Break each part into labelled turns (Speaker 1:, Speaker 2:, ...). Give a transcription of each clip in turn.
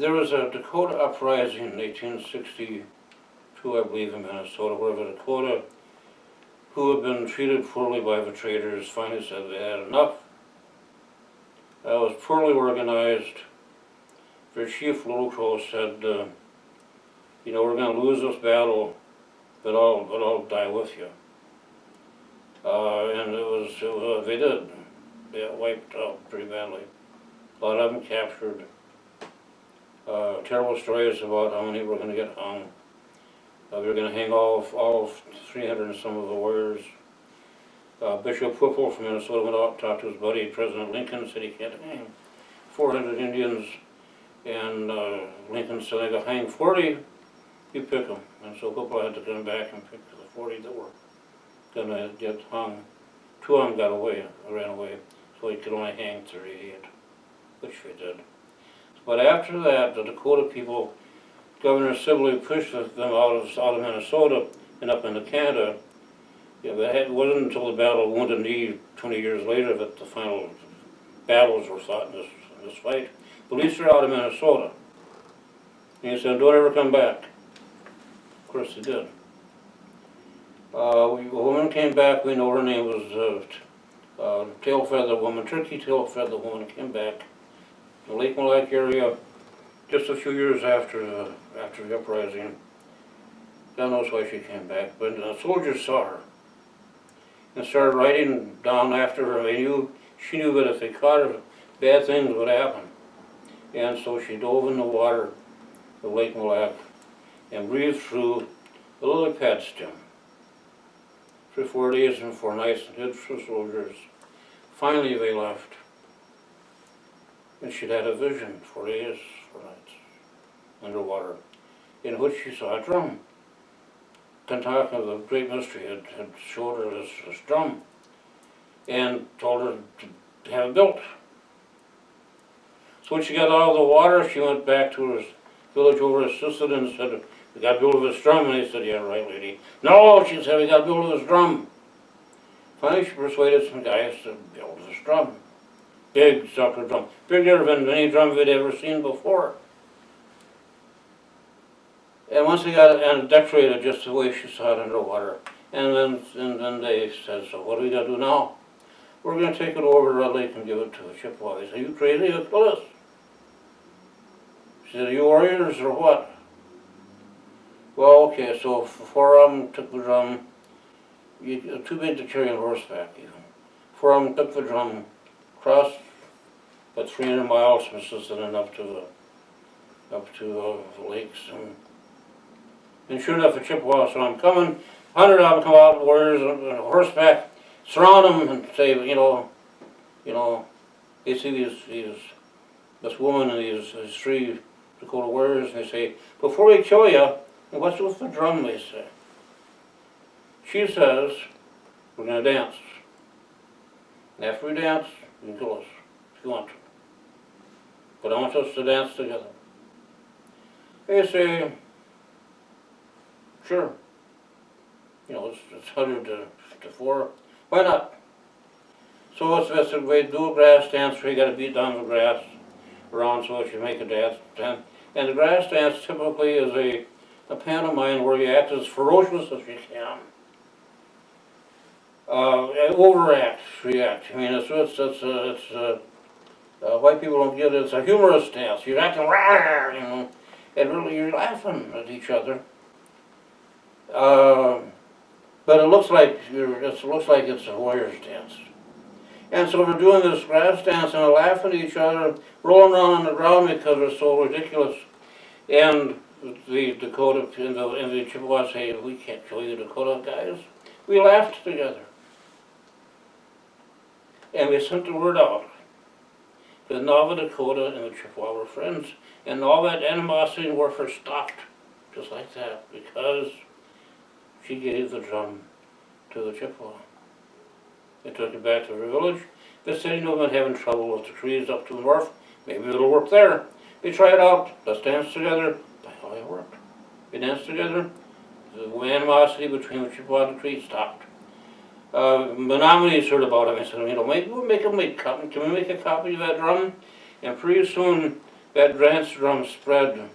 Speaker 1: There was a Dakota uprising in 1862, I believe, in Minnesota, where the Dakota, who had been treated poorly by the traders, finally said they had enough. It was poorly organized. Their chief, Little Crow, said, you know, we're going to lose this battle, but I'll die with you. And they did. They got wiped out pretty badly. A lot of them captured. Terrible stories about how many were going to get hung. They were going to hang all 300 and some of the warriors. Bishop Whipple from Minnesota went out and talked to his buddy, President Lincoln, said he can't hang 400 Indians. And Lincoln said, I got hang 40, you pick them. And so Whipple had to come back and pick the 40 that were going to get hung. 2 of them got away, ran away, so he could only hang 38, which they did. But after that, the Dakota people, Governor Sibley pushed them out of Minnesota and up into Canada. Yeah, it wasn't until the Battle of Wounded Knee 20 years later that the final battles were fought in this fight. The police are out of Minnesota. And he said, don't ever come back. Of course they did. A woman came back, we know her name was Tail Feather Woman, Turkey Tail Feather Woman came back. The Lake Mille Lacs area, just a few years after the uprising. God knows why she came back, but soldiers saw her and started writing down after her. She knew that if they caught her, bad things would happen. And so she dove in the water of Lake Mille Lacs and breathed through the lily pad stem for 4 days and 4 nights and hid for soldiers. Finally they left. And she'd had a vision 4 days, 4 nights, underwater, in which she saw a drum. Kentucky, the Great Mystery, had showed her this drum and told her to have it built. So when she got out of the water, she went back to her village over her sister and said, we got to build this drum. And they said, yeah, right, lady. No, she said, we got to build this drum. Finally, she persuaded some guys to build this drum. Big sucker drum, bigger than any drum we'd ever seen before. And once they got it and decorated just the way she saw it underwater, and then they said, so what do we got to do now? We're going to take it over to Red Lake and give it to the Chippewas. Are you crazy? You'll kill us. She said, are you warriors or what? Well, okay, so 4 of them took the drum. Too big to carry on horseback even. 4 of them took the drum, crossed about 300 miles from Sisseton up to the lakes, and sure enough, the Chippewas saw them coming. 100 of them come out, warriors on horseback, surround them and say, you know, they see this woman and these 3 Dakota warriors, and they say, before we kill you, what's with the drum? They say. She says, we're going to dance. And after we dance, you can kill us if you want to. But I want us to dance together. They say, sure. You know, it's 100 to 4. Why not? So it's we do a grass dance where you got to beat down the grass around so that you make a dance. And the grass dance typically is a pantomime where you act as ferocious as you can. Overact, react. I mean, white people don't get it. It's a humorous dance. You're acting, you know, and really you're laughing at each other. But it looks like it's a warrior's dance. And so we're doing this grass dance and we're laughing at each other, rolling around on the ground because we're so ridiculous. And the Dakota and the Chippewas say, we can't kill you Dakota guys. We laughed together. And we sent the word out that now the Dakota and the Chippewa were friends, and all that animosity and warfare stopped, just like that, because she gave the drum to the Chippewa. They took it back to their village. They said, you know, we've been having trouble with the trees up to the north, maybe it'll work there. They tried it out, let's dance together. By how it worked. We danced together, the animosity between the Chippewa and the trees stopped. Menominee heard about it. I said, you know, maybe we'll can we make a copy of that drum? And pretty soon That dance drum spread,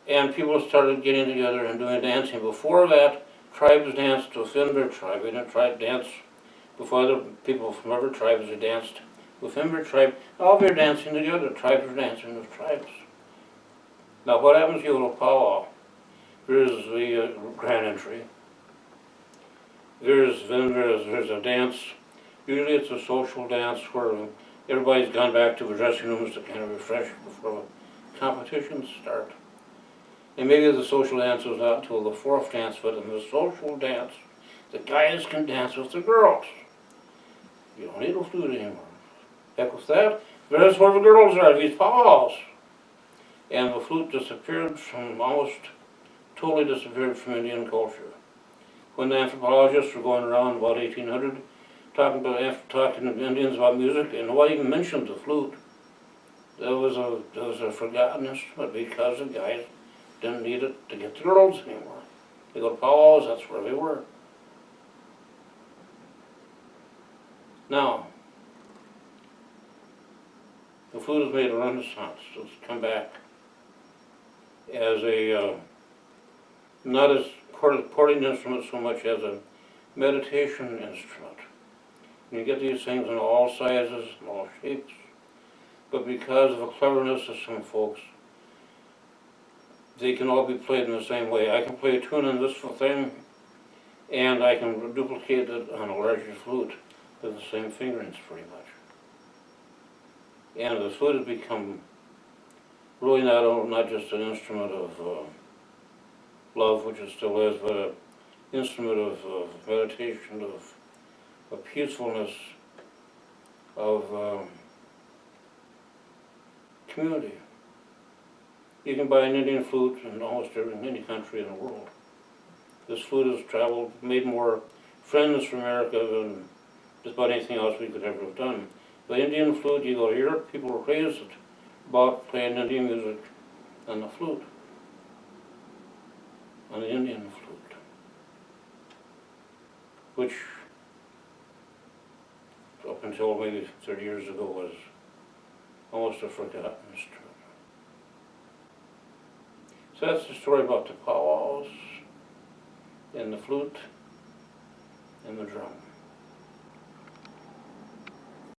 Speaker 1: and people started getting together and doing dancing. Before that, tribes danced within their tribe. They didn't try to dance with other people from other tribes. They danced within their tribe. All they're dancing together. Tribes are dancing with tribes. Now, what happens to you at a powwow? There's the grand entry. There's a dance. Usually it's a social dance where everybody's gone back to the dressing rooms to kind of refresh before the competitions start. And maybe the social dance was not until the fourth dance, but in the social dance, the guys can dance with the girls. You don't need a flute anymore. Heck with that. There's where the girls are, these powwows. And the flute disappeared from, almost totally disappeared from Indian culture. When the anthropologists were going around about 1800, talking to Indians about music, and nobody even mentioned the flute. That was a forgotten instrument because the guys didn't need it to get the girls anymore. They go to powwows, that's where they were. Now, the flute has made a renaissance. It's come back as a, not as recording instrument so much as a meditation instrument. You get these things in all sizes and all shapes, but because of the cleverness of some folks, they can all be played in the same way. I can play a tune on this thing, and I can duplicate it on a larger flute with the same fingerings pretty much. And the flute has become really not just an instrument of love, which it still is, but an instrument of meditation, of peacefulness, of community. You can buy an Indian flute in almost any country in the world. This flute has traveled, made more friends for America than just about anything else we could ever have done. The Indian flute, you go to Europe, people are raised about playing Indian music on the flute, on the Indian flute, which up until maybe 30 years ago was almost a forgotten instrument. So that's the story about the powwows, and the flute, and the drum.